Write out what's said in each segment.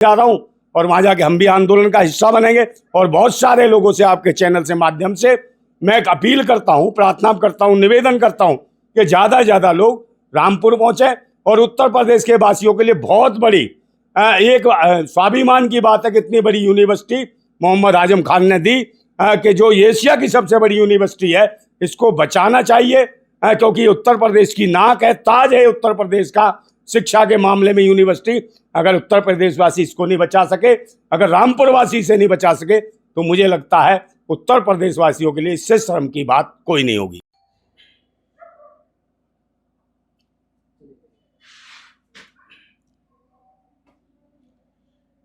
जा रहा हूं और वहां जाके हम भी आंदोलन का हिस्सा बनेंगे। और बहुत सारे लोगों से आपके चैनल से माध्यम से मैं एक अपील करता हूं, प्रार्थना करता हूं, निवेदन करता हूं कि ज़्यादा से ज़्यादा लोग रामपुर पहुंचे। और उत्तर प्रदेश के वासियों के लिए बहुत बड़ी एक स्वाभिमान की बात है कि इतनी बड़ी यूनिवर्सिटी मोहम्मद आजम खान ने दी कि जो एशिया की सबसे बड़ी यूनिवर्सिटी है, इसको बचाना चाहिए क्योंकि उत्तर प्रदेश की नाक है, ताज है उत्तर प्रदेश का शिक्षा के मामले में यूनिवर्सिटी। अगर उत्तर प्रदेश वासी इसको नहीं बचा सके, अगर रामपुर वासी इसे नहीं बचा सके, तो मुझे लगता है उत्तर प्रदेश वासियों के लिए इससे शर्म की बात कोई नहीं होगी।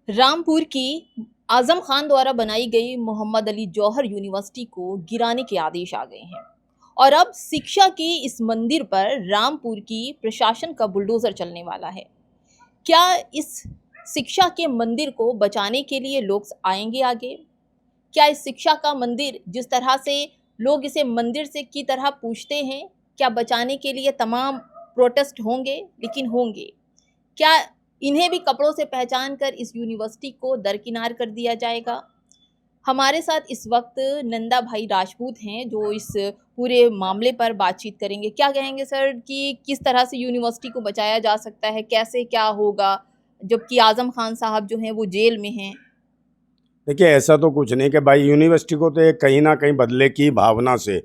रामपुर की आजम खान द्वारा बनाई गई मोहम्मद अली जौहर यूनिवर्सिटी को गिराने के आदेश आ गए हैं और अब शिक्षा के इस मंदिर पर रामपुर की प्रशासन का बुलडोजर चलने वाला है। क्या इस शिक्षा के मंदिर को बचाने के लिए लोग आएंगे आगे? क्या इस शिक्षा का मंदिर, जिस तरह से लोग इसे मंदिर से की तरह पूछते हैं, क्या बचाने के लिए तमाम प्रोटेस्ट होंगे? लेकिन होंगे क्या इन्हें भी कपड़ों से पहचान कर इस यूनिवर्सिटी को दरकिनार कर दिया जाएगा? हमारे साथ इस वक्त नंदा भाई राजपूत हैं जो इस पूरे मामले पर बातचीत करेंगे। क्या कहेंगे सर कि किस तरह से यूनिवर्सिटी को बचाया जा सकता है, कैसे क्या होगा, जबकि आजम खान साहब जो हैं वो जेल में हैं? देखिए, ऐसा तो कुछ नहीं कि भाई यूनिवर्सिटी को तो एक कहीं ना कहीं बदले की भावना से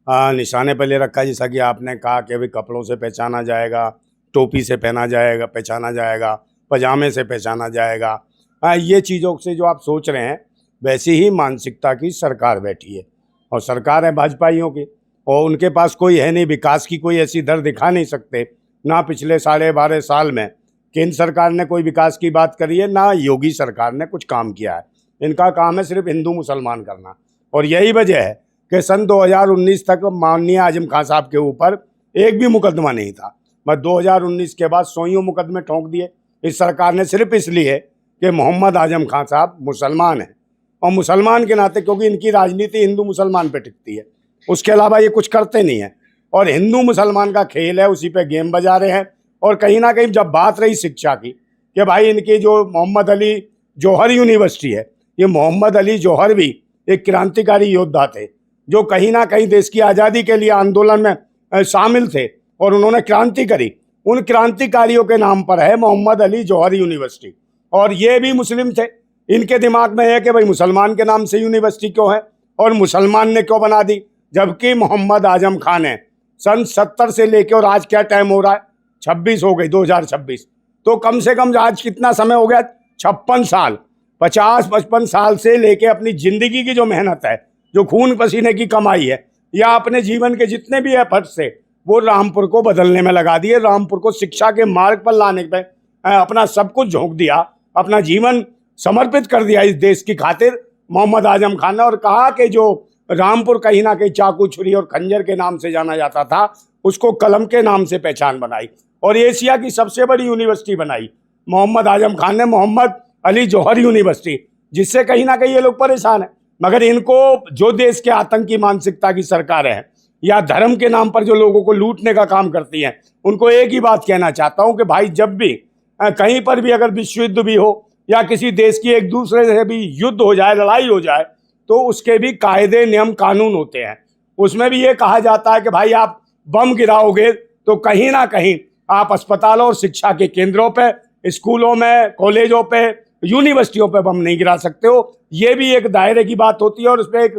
निशाने पर ले रखा है। जैसा कि आपने कहा कि अभी कपड़ों से पहचाना जाएगा, टोपी से पहचाना जाएगा, पजामे से पहचाना जाएगा। ये चीज़ों से जो आप सोच रहे हैं, वैसी ही मानसिकता की सरकार बैठी है और सरकार है भाजपाइयों की, और उनके पास कोई है नहीं, विकास की कोई ऐसी दर दिखा नहीं सकते। ना पिछले 12.5 साल में केंद्र सरकार ने कोई विकास की बात करी है, ना योगी सरकार ने कुछ काम किया है। इनका काम है सिर्फ हिंदू मुसलमान करना। और यही वजह है कि सन 2019 तक माननीय आजम खान साहब के ऊपर एक भी मुकदमा नहीं था। बस 2019 के बाद 100 मुकदमे ठोंक दिए इस सरकार ने, सिर्फ इसलिए कि मोहम्मद आजम खान साहब मुसलमान हैं और मुसलमान के नाते, क्योंकि इनकी राजनीति हिंदू मुसलमान पे टिकती है, उसके अलावा ये कुछ करते नहीं हैं। और हिंदू मुसलमान का खेल है, उसी पे गेम बजा रहे हैं। और कहीं ना कहीं जब बात रही शिक्षा की कि भाई इनकी जो मोहम्मद अली जौहर यूनिवर्सिटी है, ये मोहम्मद अली जौहर भी एक क्रांतिकारी योद्धा थे जो कहीं ना कहीं देश की आज़ादी के लिए आंदोलन में शामिल थे और उन्होंने क्रांति करी। उन क्रांतिकारियों के नाम पर है मोहम्मद अली जौहर यूनिवर्सिटी। और ये भी मुस्लिम थे। इनके दिमाग में है कि भाई मुसलमान के नाम से यूनिवर्सिटी क्यों है और मुसलमान ने क्यों बना दी, जबकि मोहम्मद आजम खान ने सन 70 से लेके और आज क्या टाइम हो रहा है, 26 हो गई, 2026, तो कम से कम आज कितना समय हो गया, 56 साल, 50-55 साल से लेके अपनी ज़िंदगी की जो मेहनत है, जो खून पसीने की कमाई है, या अपने जीवन के जितने भी एफर्ट से वो रामपुर को बदलने में लगा दिए, रामपुर को शिक्षा के मार्ग पर लाने पे अपना सब कुछ झोंक दिया, अपना जीवन समर्पित कर दिया इस देश की खातिर मोहम्मद आजम खान ने। और कहा कि जो रामपुर कहीं ना कहीं चाकू छुरी और खंजर के नाम से जाना जाता था, उसको कलम के नाम से पहचान बनाई और एशिया की सबसे बड़ी यूनिवर्सिटी बनाई मोहम्मद आजम खान ने, मोहम्मद अली जौहर यूनिवर्सिटी, जिससे कहीं ना कहीं ये लोग परेशान हैं। मगर इनको जो देश के आतंकी मानसिकता की सरकार है या धर्म के नाम पर जो लोगों को लूटने का काम करती है, उनको एक ही बात कहना चाहता हूं कि भाई जब भी कहीं पर भी अगर विश्व युद्ध भी हो या किसी देश की एक दूसरे से भी युद्ध हो जाए, लड़ाई हो जाए, तो उसके भी कायदे नियम कानून होते हैं। उसमें भी ये कहा जाता है कि भाई आप बम गिराओगे तो कहीं ना कहीं आप अस्पतालों और शिक्षा के केंद्रों पे, स्कूलों में, कॉलेजों पे, यूनिवर्सिटियों पे बम नहीं गिरा सकते हो। ये भी एक दायरे की बात होती है और उस पर एक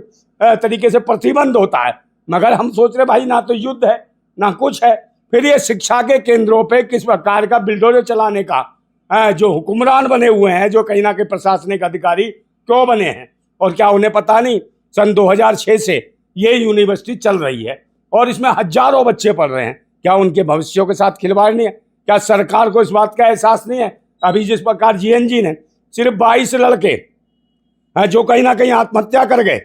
तरीके से प्रतिबंध होता है। मगर हम सोच रहे भाई ना तो युद्ध है ना कुछ है, फिर ये शिक्षा के केंद्रों पे किस प्रकार का बिल्डोजर चलाने का जो हुक्मरान बने हुए हैं, जो कहीं ना कहीं प्रशासनिक अधिकारी क्यों बने हैं और क्या उन्हें पता नहीं सन 2006 से ये यूनिवर्सिटी चल रही है और इसमें हजारों बच्चे पढ़ रहे हैं। क्या उनके भविष्यों के साथ खिलवाड़ नहीं है? क्या सरकार को इस बात का एहसास नहीं है? अभी जिस प्रकार जीएनजी ने सिर्फ 22 लड़के जो कहीं ना कहीं आत्महत्या कर गए,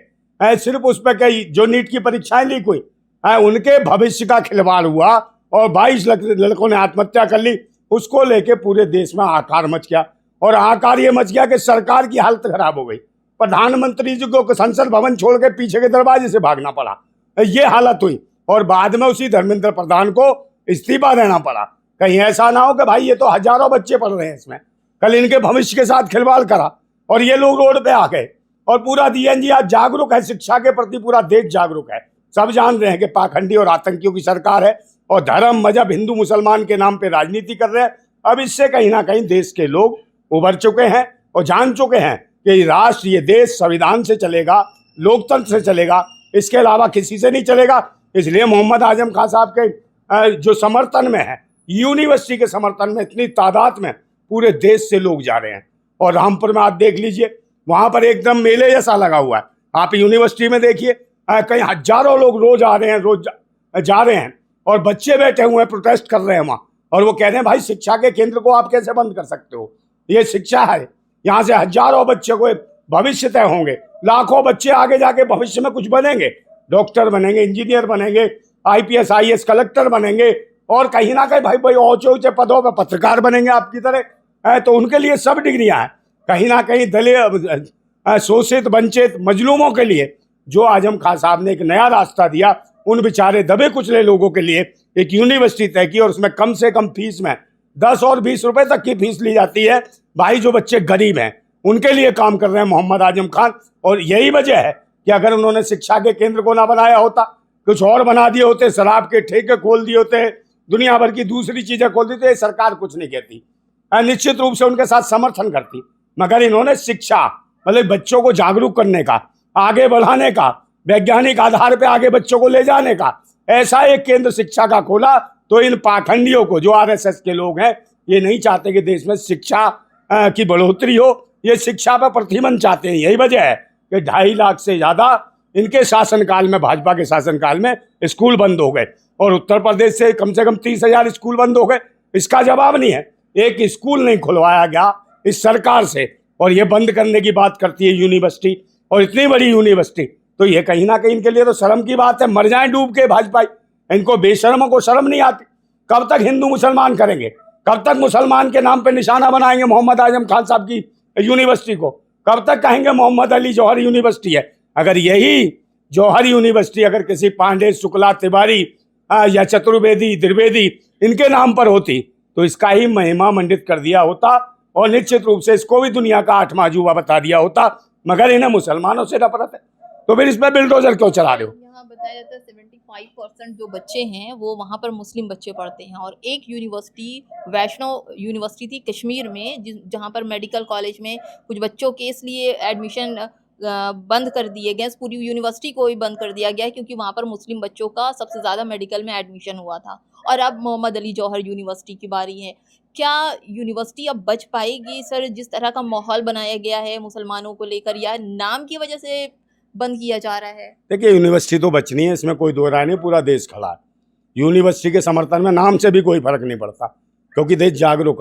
सिर्फ उस पर कई जो नीट की परीक्षाएं लीक हुई, उनके भविष्य का खिलवाड़ हुआ और 22 लड़कों ने आत्महत्या कर ली। उसको लेके पूरे देश में हाहाकार मच गया और हाहाकार ये मच गया कि सरकार की हालत खराब हो गई। प्रधानमंत्री जी को संसद भवन छोड़ के पीछे के दरवाजे से भागना पड़ा, ये हालत हुई और बाद में उसी धर्मेंद्र प्रधान को इस्तीफा देना पड़ा। कहीं ऐसा ना हो कि भाई ये तो हजारों बच्चे पढ़ रहे हैं इसमें, कल इनके भविष्य के साथ खिलवाड़ करा और ये लोग रोड पे आ गए। और पूरा डीएनजी आज जागरूक है, शिक्षा के प्रति पूरा देश जागरूक है। सब जान रहे हैं कि पाखंडी और आतंकियों की सरकार है और धर्म मजहब हिंदू मुसलमान के नाम पे राजनीति कर रहे हैं। अब इससे कहीं ना कहीं देश के लोग उभर चुके हैं और जान चुके हैं कि ये राष्ट्र, ये देश संविधान से चलेगा, लोकतंत्र से चलेगा, इसके अलावा किसी से नहीं चलेगा। इसलिए मोहम्मद आजम खान साहब के जो समर्थन में है, यूनिवर्सिटी के समर्थन में इतनी तादाद में पूरे देश से लोग जा रहे हैं। और रामपुर में आप देख लीजिए, वहां पर एकदम मेले जैसा लगा हुआ है। आप यूनिवर्सिटी में देखिए, कहीं हजारों लोग रोज आ रहे हैं, रोज जा रहे हैं और बच्चे बैठे हुए हैं, प्रोटेस्ट कर रहे हैं वहाँ। और वो कह रहे हैं भाई शिक्षा के केंद्र को आप कैसे बंद कर सकते हो, ये शिक्षा है, यहाँ से हजारों बच्चे को भविष्य तय होंगे, लाखों बच्चे आगे जाके भविष्य में कुछ बनेंगे, डॉक्टर बनेंगे, इंजीनियर बनेंगे, आईपीएस आईएएस कलेक्टर बनेंगे और कहीं ना कहीं भाई ऊंचे ऊंचे पदों पर पत्रकार बनेंगे आपकी तरह। तो उनके लिए सब डिग्रियां हैं। कहीं ना कहीं दलित, शोषित, वंचित, मजलूमों के लिए जो आजम खान साहब ने एक नया रास्ता दिया, उन बेचारे दबे कुचले लोगों के लिए एक यूनिवर्सिटी तय की और उसमें कम से कम फीस में 10 और 20 रुपए तक की फीस ली जाती है। भाई जो बच्चे गरीब हैं उनके लिए काम कर रहे हैं मोहम्मद आजम खान। और यही वजह है कि अगर उन्होंने शिक्षा के केंद्र को ना बनाया होता, कुछ और बना दिए होते, शराब के ठेके खोल दिए होते, दुनिया भर की दूसरी चीजें खोल दी, तो सरकार कुछ नहीं कहती, निश्चित रूप से उनके साथ समर्थन करती। मगर इन्होंने शिक्षा, मतलब बच्चों को जागरूक करने का, आगे बढ़ाने का, वैज्ञानिक आधार पे आगे बच्चों को ले जाने का ऐसा एक केंद्र शिक्षा का खोला। तो इन पाखंडियों को, जो आरएसएस के लोग हैं, ये नहीं चाहते कि देश में शिक्षा की बढ़ोतरी हो, ये शिक्षा पर प्रतिबंध चाहते हैं। यही वजह है कि 2.5 लाख से ज्यादा इनके शासनकाल में, भाजपा के शासनकाल में स्कूल बंद हो गए और उत्तर प्रदेश से कम 30,000 स्कूल बंद हो गए। इसका जवाब नहीं है, एक स्कूल नहीं खुलवाया गया इस सरकार से। और ये बंद करने की बात करती है यूनिवर्सिटी, और इतनी बड़ी यूनिवर्सिटी। तो ये कहीं ना कहीं इनके लिए तो शर्म की बात है, मर जाएं डूब के भाजपा। इनको बेशर्मों को शर्म नहीं आती। कब तक हिंदू मुसलमान करेंगे, कब तक मुसलमान के नाम पे निशाना बनाएंगे मोहम्मद आजम खान साहब की यूनिवर्सिटी को, कब तक कहेंगे मोहम्मद अली जौहर यूनिवर्सिटी है। अगर यही जौहर यूनिवर्सिटी अगर किसी पांडे, शुक्ला, तिवारी या चतुर्वेदी, द्विवेदी इनके नाम पर होती तो इसका ही महिमा मंडित कर दिया होता और निश्चित रूप से इसको भी दुनिया का 8वां अजूबा बता दिया होता। मगर इन्हें मुसलमानों से नफरत है, तो फिर इसमें बिल्डोजर क्यों चला रहे हो। यहाँ बताया जाता है 75% जो बच्चे हैं वो वहाँ पर मुस्लिम बच्चे पढ़ते हैं। और एक यूनिवर्सिटी, वैष्णव यूनिवर्सिटी थी कश्मीर में, जहाँ पर मेडिकल कॉलेज में कुछ बच्चों के इसलिए एडमिशन बंद कर दिए गए, पूरी यूनिवर्सिटी को ही बंद कर दिया गया क्योंकि वहाँ पर मुस्लिम बच्चों का सबसे ज़्यादा मेडिकल में एडमिशन हुआ था। और अब मोहम्मद अली जौहर यूनिवर्सिटी की बारी है। क्या यूनिवर्सिटी अब बच पाएगी सर, जिस तरह का माहौल बनाया गया है मुसलमानों को लेकर, या नाम की वजह से बंद किया जा रहा है? देखिए, यूनिवर्सिटी तो बचनी है, इसमें कोई दो राय नहीं, पूरा देश खड़ा है। यूनिवर्सिटी के समर्थन में नाम से भी कोई फर्क नहीं पड़ता क्योंकि देश जागरूक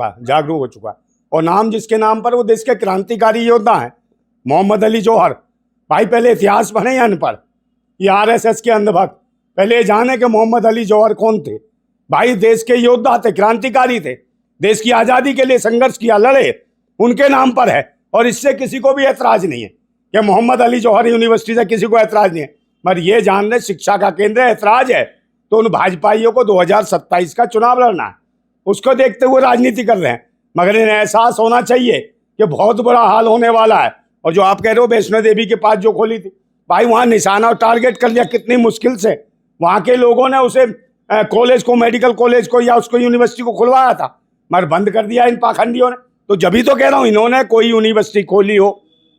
हो चुका है। और नाम जिसके नाम पर, वो देश के क्रांतिकारी योद्धा हैं, मोहम्मद अली जौहर। भाई पहले इतिहास पढ़े या अनपढ़, ये आरएसएस के अंधभक्त, पहले जाने के मोहम्मद अली जौहर कौन थे। भाई देश के योद्धा थे, क्रांतिकारी थे, देश की आज़ादी के लिए संघर्ष किया, लड़े, उनके नाम पर है। और इससे किसी को भी ऐतराज नहीं है कि मोहम्मद अली जौहर यूनिवर्सिटी से किसी को ऐतराज नहीं है। मगर ये जान रहे शिक्षा का केंद्र ऐतराज है, तो उन भाजपाइयों को 2027 का चुनाव लड़ना है, उसको देखते हुए राजनीति कर रहे हैं। मगर इन्हें एहसास होना चाहिए कि बहुत बड़ा हाल होने वाला है। और जो आप कह रहे हो वैष्णो देवी के पास जो खोली थी, भाई वहाँ निशाना और टारगेट कर लिया कितनी मुश्किल से। वहाँ के लोगों ने उसे कॉलेज को, मेडिकल कॉलेज को या उसको यूनिवर्सिटी को खुलवाया था, मगर बंद कर दिया इन पाखंडियों ने। तो जब ही तो कह रहा हूँ, इन्होंने कोई यूनिवर्सिटी खोली हो,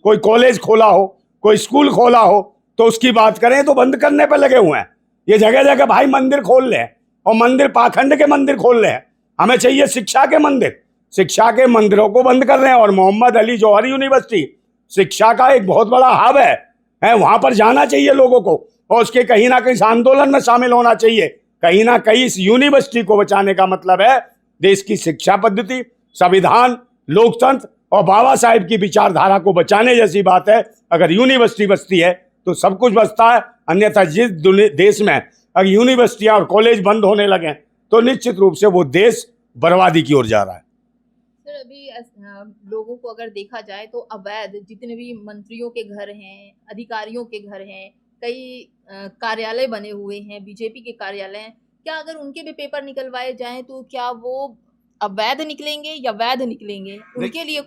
कोई कॉलेज खोला हो, कोई स्कूल खोला हो, तो उसकी बात करें तो बंद करने पर लगे हुए हैं। ये जगह जगह भाई मंदिर खोल रहे हैं, और मंदिर पाखंड के मंदिर खोल रहे हैं। हमें चाहिए शिक्षा के मंदिर, शिक्षा के मंदिरों को बंद कर रहे हैं। और मोहम्मद अली जौहर यूनिवर्सिटी शिक्षा का एक बहुत बड़ा हब है, वहां पर जाना चाहिए लोगों को, और उसके कहीं ना कहीं इस आंदोलन में शामिल होना चाहिए। कहीं ना कहीं इस यूनिवर्सिटी को बचाने का मतलब है देश की शिक्षा पद्धति, संविधान, लोकतंत्र और बाबा साहेब की विचारधारा को बचाने जैसी बात है। अगर यूनिवर्सिटी बचती है तो सब कुछ बचता है, अन्यथा जिस देश में अगर यूनिवर्सिटियां और कॉलेज बंद होने लगे तो निश्चित रूप से वो देश बर्बादी की ओर जा रहा है। सर अभी लोगों को अगर देखा जाए तो अवैध जितने भी मंत्रियों के घर हैं, अधिकारियों के घर हैं, कई कार्यालय बने हुए हैं, बीजेपी के कार्यालय हैं, क्या अगर उनके भी पेपर निकलवाए जाएं तो क्या वो अवैध निकलेंगे या वैध निकलेंगे, उनके लिए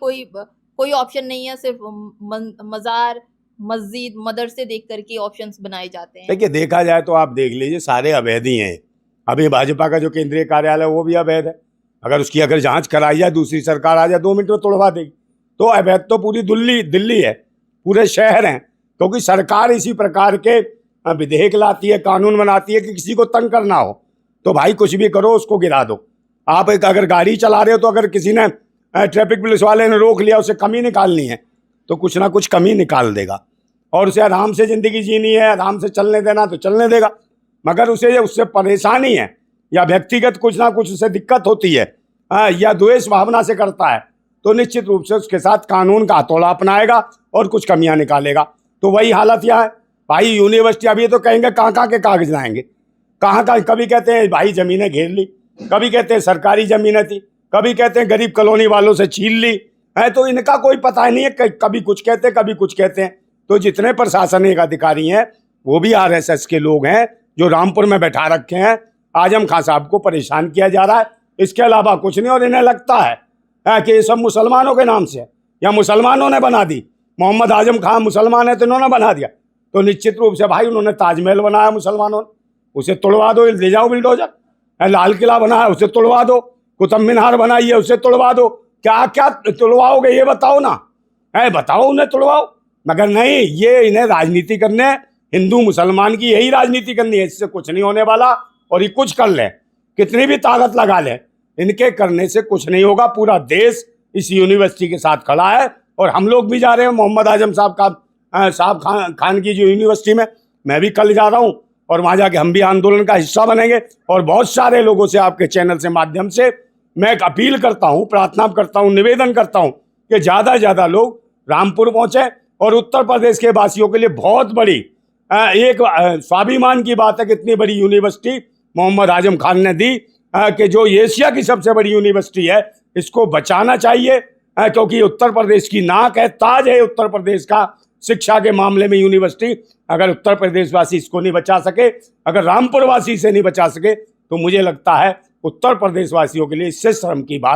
कोई ऑप्शन नहीं है, सिर्फ मजार, मस्जिद, मदरसे देख करके ऑप्शंस बनाए जाते हैं। देखिए, देखा जाए तो आप देख लीजिए, सारे अवैध ही हैं। अभी भाजपा का जो केंद्रीय कार्यालय है वो भी अवैध है। अगर जांच कराई जाए, दूसरी सरकार आ जाए, 2 मिनट में तोड़वा देगी। तो अवैध तो पूरी दिल्ली है, पूरे शहर हैं, क्योंकि सरकार इसी प्रकार के विधेयक लाती है, कानून बनाती है कि किसी को तंग करना हो तो भाई कुछ भी करो, उसको गिरा दो। आप अगर गाड़ी चला रहे हो तो अगर किसी ने ट्रैफिक पुलिस वाले ने रोक लिया, उसे कमी निकालनी है तो कुछ ना कुछ कमी निकाल देगा, और उसे आराम से ज़िंदगी जीनी है, आराम से चलने देना तो चलने देगा। मगर उससे परेशानी है या व्यक्तिगत कुछ ना कुछ उसे दिक्कत होती है, या द्वेष भावना से करता है, तो निश्चित रूप से उसके साथ कानून का हथौड़ा अपनाएगा और कुछ कमियां निकालेगा। तो वही हालत यहाँ है भाई। यूनिवर्सिटी अभी तो कहेंगे कहाँ के कागज लाएंगे, कहाँ कभी कहते हैं भाई ज़मीनें घेर ली, कभी कहते हैं सरकारी ज़मीनें थी, कभी कहते हैं गरीब कॉलोनी वालों से छीन ली है। तो इनका कोई पता नहीं है, कभी कुछ कहते हैं, कभी कुछ कहते हैं। तो जितने प्रशासनिक अधिकारी हैं वो भी आरएसएस के लोग हैं, जो रामपुर में बैठा रखे हैं। आजम खान साहब को परेशान किया जा रहा है, इसके अलावा कुछ नहीं। और इन्हें लगता है कि ये सब मुसलमानों के नाम से है, या मुसलमानों ने बना दी। मोहम्मद आजम खान मुसलमान है तो इन्होंने बना दिया। तो निश्चित रूप से भाई उन्होंने ताजमहल बनाया मुसलमानों ने, उसे तोड़वा दो, ले जाओ बिल्डोजर। लाल किला बनाया, उसे तोड़वा दो। कुतुब मीनार बनाई है, उसे तोड़वा दो। क्या क्या तोड़वाओगे ये बताओ ना, बताओ, उन्हें तोड़वाओ। मगर नहीं, ये इन्हें राजनीति करने, हिंदू मुसलमान की यही राजनीति करनी है। इससे कुछ नहीं होने वाला। और ये कुछ कर ले, कितनी भी ताकत लगा ले, इनके करने से कुछ नहीं होगा। पूरा देश इस यूनिवर्सिटी के साथ खड़ा है, और हम लोग भी जा रहे हैं मोहम्मद आजम साहब खान की जो यूनिवर्सिटी में। मैं भी कल जा रहा हूँ, और वहाँ जाके हम भी आंदोलन का हिस्सा बनेंगे। और बहुत सारे लोगों से, आपके चैनल से माध्यम से मैं एक अपील करता हूँ, प्रार्थना करता हूँ, निवेदन करता हूँ कि ज़्यादा से ज़्यादा लोग रामपुर पहुँचे। और उत्तर प्रदेश के वासियों के लिए बहुत बड़ी एक स्वाभिमान की बात है कि इतनी बड़ी यूनिवर्सिटी मोहम्मद आजम खान ने दी, कि जो एशिया की सबसे बड़ी यूनिवर्सिटी है, इसको बचाना चाहिए। क्योंकि उत्तर प्रदेश की नाक है, ताज है उत्तर प्रदेश का शिक्षा के मामले में यूनिवर्सिटी। अगर उत्तर प्रदेश वासी इसको नहीं बचा सके, अगर रामपुर वासी इसे नहीं बचा सके, तो मुझे लगता है उत्तर प्रदेश वासियों के लिए इससे शर्म की बात